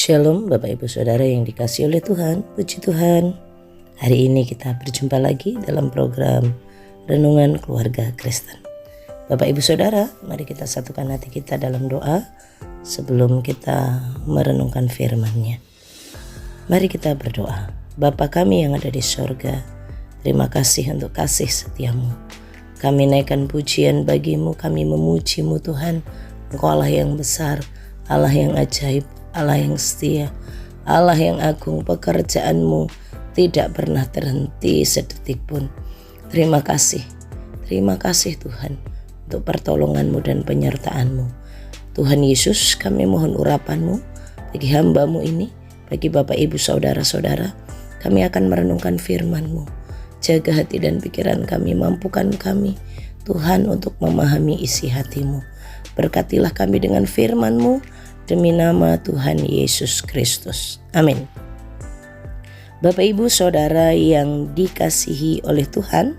Shalom Bapak Ibu Saudara yang dikasihi oleh Tuhan, puji Tuhan. Hari ini kita berjumpa lagi dalam program Renungan Keluarga Kristen. Bapak Ibu Saudara, mari kita satukan hati kita dalam doa sebelum kita merenungkan firman-Nya. Mari kita berdoa. Bapa kami yang ada di sorga, terima kasih untuk kasih setiamu. Kami naikkan pujian bagimu, kami memuji-Mu Tuhan. Engkau Allah yang besar, Allah yang ajaib, Allah yang setia, Allah yang agung. Pekerjaan-Mu tidak pernah terhenti sedetik pun. Terima kasih Tuhan untuk pertolongan-Mu dan penyertaan-Mu. Tuhan Yesus, kami mohon urapan-Mu bagi hamba-Mu ini, bagi Bapak Ibu Saudara-saudara. Kami akan merenungkan firman-Mu. Jaga hati dan pikiran kami, mampukan kami Tuhan untuk memahami isi hati-Mu. Berkatilah kami dengan firman-Mu demi nama Tuhan Yesus Kristus. Amin. Bapak Ibu Saudara yang dikasihi oleh Tuhan,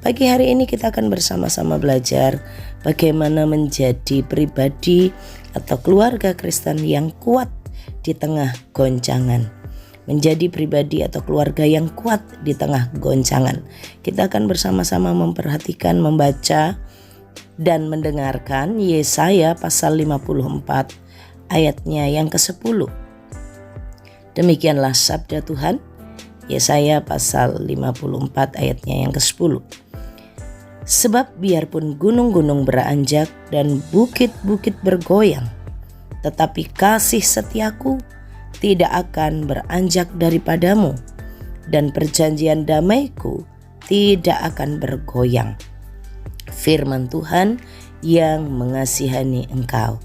pagi hari ini kita akan bersama-sama belajar bagaimana menjadi pribadi atau keluarga Kristen yang kuat di tengah goncangan. Menjadi pribadi atau keluarga yang kuat di tengah goncangan. Kita akan bersama-sama memperhatikan, membaca dan mendengarkan Yesaya pasal 54 ayatnya yang ke-10. Demikianlah sabda Tuhan, Yesaya pasal 54 ayatnya yang ke-10. Sebab biarpun gunung-gunung beranjak dan bukit-bukit bergoyang, tetapi kasih setiaku tidak akan beranjak daripadamu, dan perjanjian damaiku tidak akan bergoyang. Firman Tuhan yang mengasihani engkau.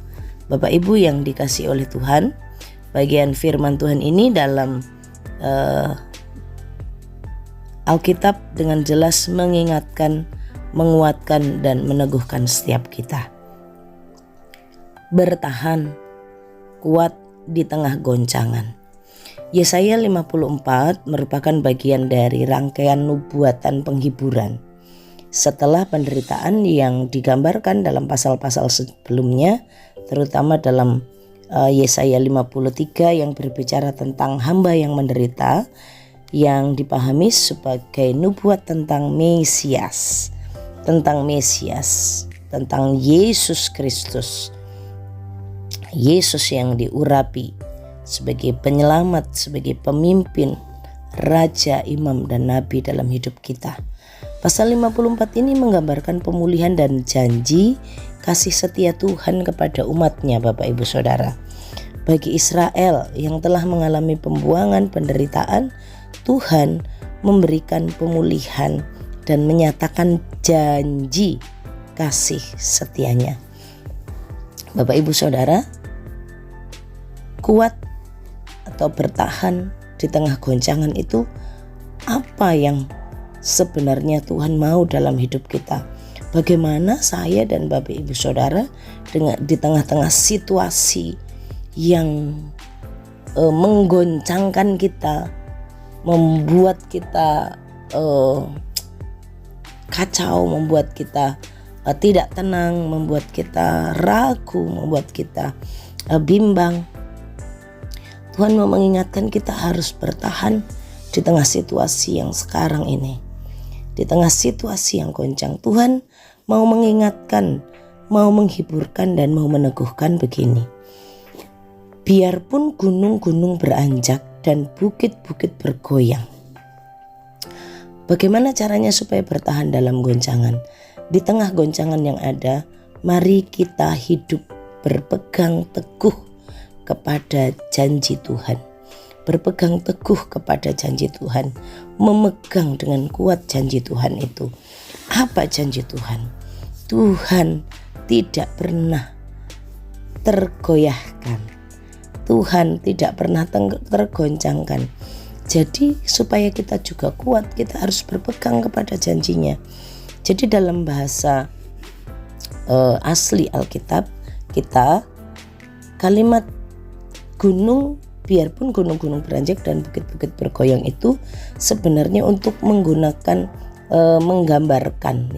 Bapak Ibu yang dikasihi oleh Tuhan, bagian firman Tuhan ini dalam Alkitab dengan jelas mengingatkan, menguatkan dan meneguhkan setiap kita. Bertahan, kuat di tengah goncangan. Yesaya 54 merupakan bagian dari rangkaian nubuatan penghiburan. Setelah penderitaan yang digambarkan dalam pasal-pasal sebelumnya, terutama dalam Yesaya 53 yang berbicara tentang hamba yang menderita, yang dipahami sebagai nubuat tentang Mesias, tentang Yesus Kristus. Yesus yang diurapi sebagai penyelamat, sebagai pemimpin, raja, imam, dan nabi dalam hidup kita. Pasal 54 ini menggambarkan pemulihan dan janji kasih setia Tuhan kepada umatnya, Bapak Ibu Saudara. Bagi Israel yang telah mengalami pembuangan, penderitaan, Tuhan memberikan pemulihan dan menyatakan janji kasih setianya. Bapak Ibu Saudara, kuat atau bertahan di tengah goncangan itu apa yang sebenarnya Tuhan mau dalam hidup kita? Bagaimana saya dan Bapak Ibu Saudara di tengah-tengah situasi yang menggoncangkan kita, membuat kita kacau, membuat kita tidak tenang, membuat kita ragu, membuat kita bimbang. Tuhan mau mengingatkan kita harus bertahan di tengah situasi yang sekarang ini. Di tengah situasi yang goncang, Tuhan mau mengingatkan, mau menghiburkan dan mau meneguhkan begini. Biarpun gunung-gunung beranjak dan bukit-bukit bergoyang. Bagaimana caranya supaya bertahan dalam goncangan? Di tengah goncangan yang ada, mari kita hidup berpegang teguh kepada janji Tuhan. Berpegang teguh kepada janji Tuhan, memegang dengan kuat janji Tuhan itu. Apa janji Tuhan? Tuhan tidak pernah tergoyahkan. Tuhan tidak pernah tergoncangkan. Jadi supaya kita juga kuat, kita harus berpegang kepada janjinya. Jadi dalam bahasa asli Alkitab kita, kalimat gunung, biarpun gunung-gunung beranjak dan bukit-bukit bergoyang itu sebenarnya untuk menggunakan menggambarkan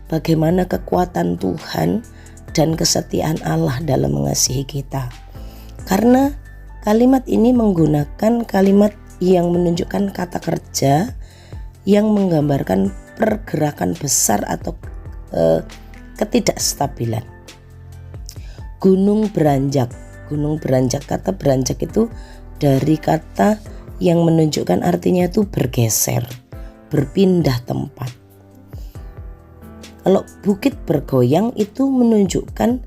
bagaimana kekuatan Tuhan dan kesetiaan Allah dalam mengasihi kita. Karena kalimat ini menggunakan kalimat yang menunjukkan kata kerja yang menggambarkan pergerakan besar atau ketidakstabilan. Gunung beranjak. Kata beranjak itu dari kata yang menunjukkan artinya itu bergeser, berpindah tempat. Kalau bukit bergoyang itu menunjukkan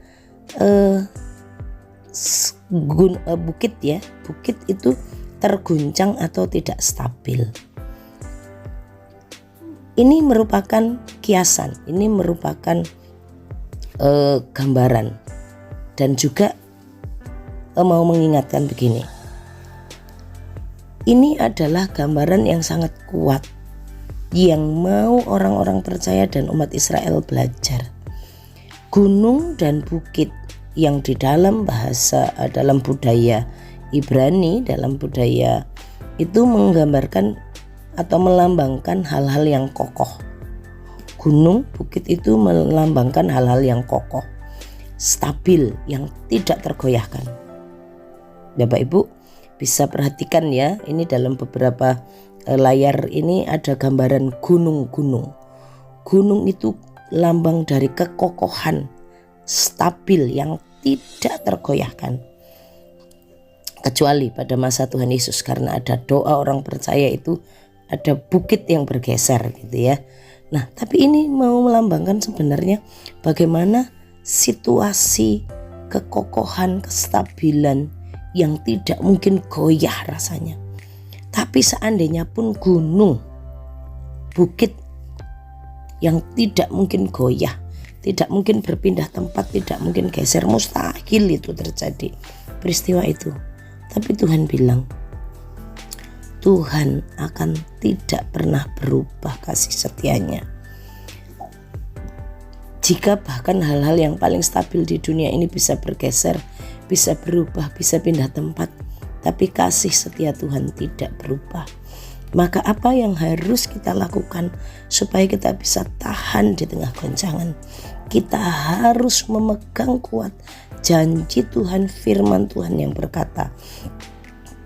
bukit ya, bukit itu terguncang atau tidak stabil. Ini merupakan kiasan, ini merupakan gambaran, dan juga mau mengingatkan begini. Ini adalah gambaran yang sangat kuat yang mau orang-orang percaya dan umat Israel belajar. Gunung dan bukit yang di dalam bahasa, dalam budaya Ibrani, dalam budaya itu menggambarkan atau melambangkan hal-hal yang kokoh. Gunung, bukit itu melambangkan hal-hal yang kokoh, stabil, yang tidak tergoyahkan. Bapak Ibu bisa perhatikan ya, ini dalam beberapa layar ini ada gambaran gunung-gunung. Gunung itu lambang dari kekokohan, stabil, yang tidak tergoyahkan. Kecuali pada masa Tuhan Yesus, karena ada doa orang percaya itu ada bukit yang bergeser gitu ya. Nah, tapi ini mau melambangkan sebenarnya bagaimana situasi kekokohan, kestabilan yang tidak mungkin goyah rasanya. Tapi seandainya pun gunung, bukit yang tidak mungkin goyah, tidak mungkin berpindah tempat, tidak mungkin geser, mustahil itu terjadi peristiwa itu. Tapi Tuhan bilang, Tuhan akan tidak pernah berubah kasih setianya. Jika bahkan hal-hal yang paling stabil di dunia ini bisa bergeser, bisa berubah, bisa pindah tempat, tapi kasih setia Tuhan tidak berubah. Maka apa yang harus kita lakukan supaya kita bisa tahan di tengah goncangan? Kita harus memegang kuat janji Tuhan, firman Tuhan yang berkata,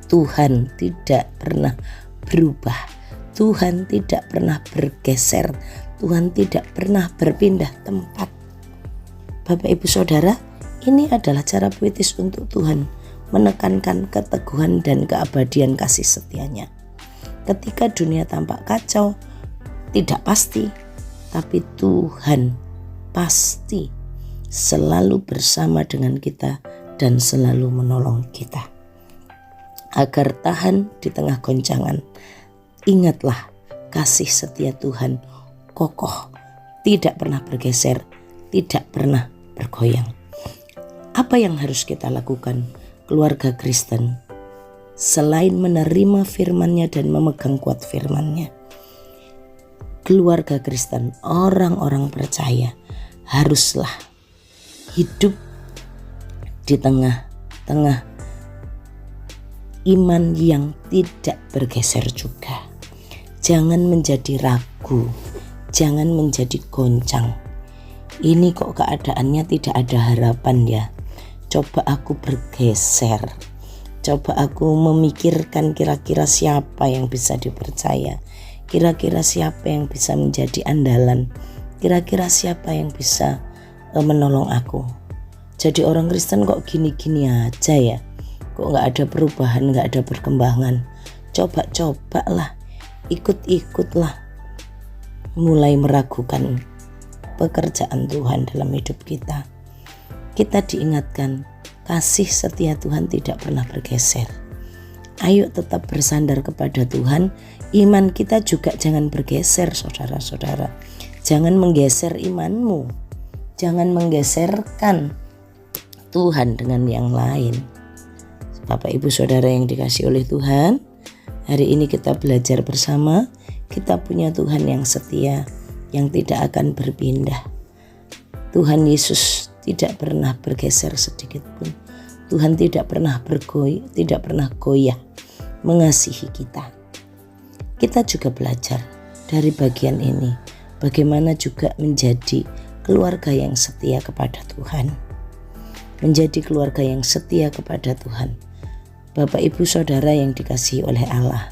Tuhan tidak pernah berubah, Tuhan tidak pernah bergeser, Tuhan tidak pernah berpindah tempat. Bapak Ibu Saudara, ini adalah cara puitis untuk Tuhan menekankan keteguhan dan keabadian kasih setianya. Ketika dunia tampak kacau, tidak pasti, tapi Tuhan pasti selalu bersama dengan kita dan selalu menolong kita. Agar tahan di tengah goncangan, ingatlah kasih setia Tuhan kokoh, tidak pernah bergeser, tidak pernah bergoyang. Apa yang harus kita lakukan keluarga Kristen selain menerima firman-Nya dan memegang kuat firman-Nya? Keluarga Kristen, orang-orang percaya, haruslah hidup di tengah-tengah iman yang tidak bergeser juga. Jangan menjadi ragu, jangan menjadi goncang. Ini kok keadaannya tidak ada harapan ya. Coba aku bergeser, coba aku memikirkan kira-kira siapa yang bisa dipercaya, kira-kira siapa yang bisa menjadi andalan, kira-kira siapa yang bisa menolong aku. Jadi orang Kristen kok gini-gini aja ya, kok gak ada perubahan, gak ada perkembangan. Coba-cobalah, ikut-ikutlah, mulai meragukan pekerjaan Tuhan dalam hidup kita. Kita diingatkan kasih setia Tuhan tidak pernah bergeser. Ayo tetap bersandar kepada Tuhan. Iman kita juga jangan bergeser, saudara-saudara. Jangan menggeser imanmu, jangan menggeserkan Tuhan dengan yang lain. Bapak Ibu Saudara yang dikasihi oleh Tuhan, hari ini kita belajar bersama. Kita punya Tuhan yang setia, yang tidak akan berpindah. Tuhan Yesus tidak pernah bergeser sedikit pun. Tuhan tidak pernah goyah mengasihi kita. Kita juga belajar dari bagian ini, bagaimana juga menjadi keluarga yang setia kepada Tuhan. menjadi keluarga yang setia kepada Tuhan. Bapak Ibu Saudara yang dikasihi oleh Allah,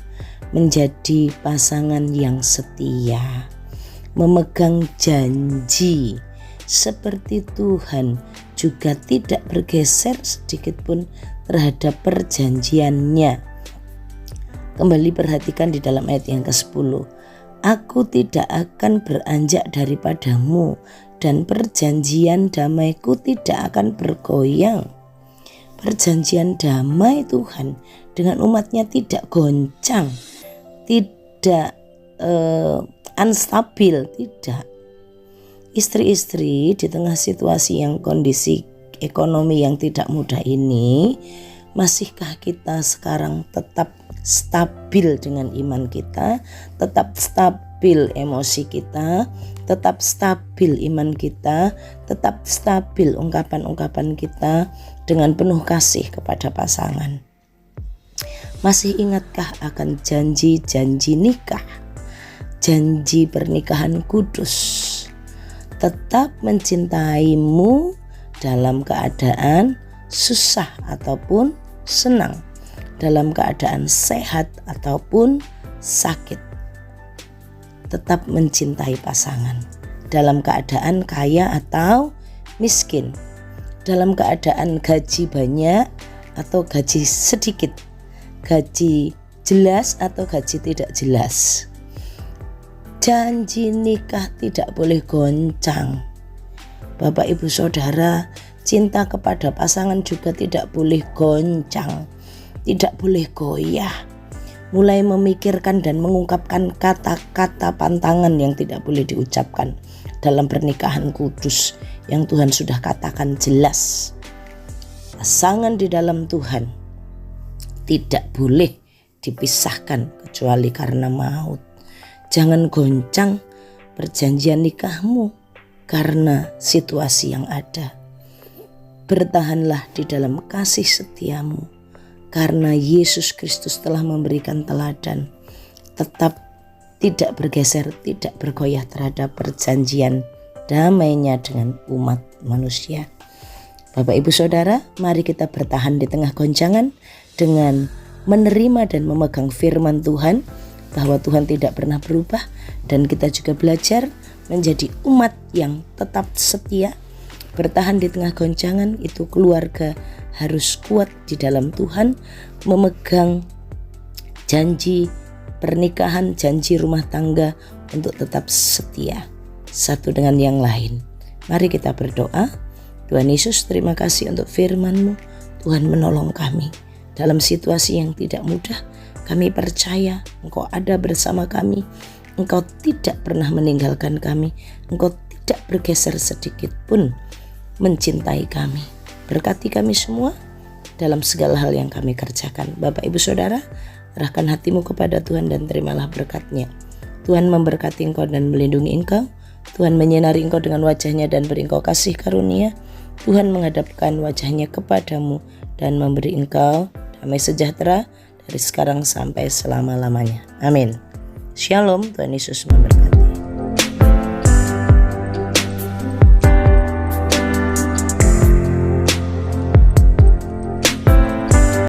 menjadi pasangan yang setia, memegang janji seperti Tuhan juga tidak bergeser sedikit pun terhadap perjanjiannya. Kembali perhatikan di dalam ayat yang ke-10. Aku tidak akan beranjak daripadamu dan perjanjian damaiku tidak akan bergoyang. Perjanjian damai Tuhan dengan umatnya tidak goncang, tidak unstabil, tidak. Istri-istri di tengah situasi yang kondisi ekonomi yang tidak mudah ini, masihkah kita sekarang tetap stabil dengan iman kita, tetap stabil emosi kita, tetap stabil iman kita, tetap stabil ungkapan-ungkapan kita dengan penuh kasih kepada pasangan? Masih ingatkah akan janji-janji nikah, janji pernikahan kudus? Tetap mencintaimu dalam keadaan susah ataupun senang, dalam keadaan sehat ataupun sakit. Tetap mencintai pasangan dalam keadaan kaya atau miskin, dalam keadaan gaji banyak atau gaji sedikit, gaji jelas atau gaji tidak jelas. Janji nikah tidak boleh goncang. Bapak Ibu Saudara, cinta kepada pasangan juga tidak boleh goncang, tidak boleh goyah. Mulai memikirkan dan mengungkapkan kata-kata pantangan yang tidak boleh diucapkan dalam pernikahan kudus yang Tuhan sudah katakan jelas. Pasangan di dalam Tuhan tidak boleh dipisahkan kecuali karena maut. Jangan goncang perjanjian nikahmu karena situasi yang ada. Bertahanlah di dalam kasih setiamu karena Yesus Kristus telah memberikan teladan. Tetap tidak bergeser, tidak bergoyah terhadap perjanjian damainya dengan umat manusia. Bapak Ibu Saudara, mari kita bertahan di tengah goncangan dengan menerima dan memegang firman Tuhan, bahwa Tuhan tidak pernah berubah, dan kita juga belajar menjadi umat yang tetap setia. Bertahan di tengah goncangan itu keluarga harus kuat di dalam Tuhan, memegang janji pernikahan, janji rumah tangga untuk tetap setia satu dengan yang lain. Mari kita berdoa. Tuhan Yesus, terima kasih untuk firman-Mu. Tuhan menolong kami dalam situasi yang tidak mudah. Kami percaya Engkau ada bersama kami. Engkau tidak pernah meninggalkan kami. Engkau tidak bergeser sedikit pun mencintai kami. Berkati kami semua dalam segala hal yang kami kerjakan. Bapak Ibu Saudara, serahkan hatimu kepada Tuhan dan terimalah berkat-Nya. Tuhan memberkati engkau dan melindungi engkau. Tuhan menyinari engkau dengan wajah-Nya dan beri engkau kasih karunia. Tuhan menghadapkan wajah-Nya kepadamu dan memberi engkau damai sejahtera dari sekarang sampai selama-lamanya. Amin. Shalom, Tuhan Yesus memberkati.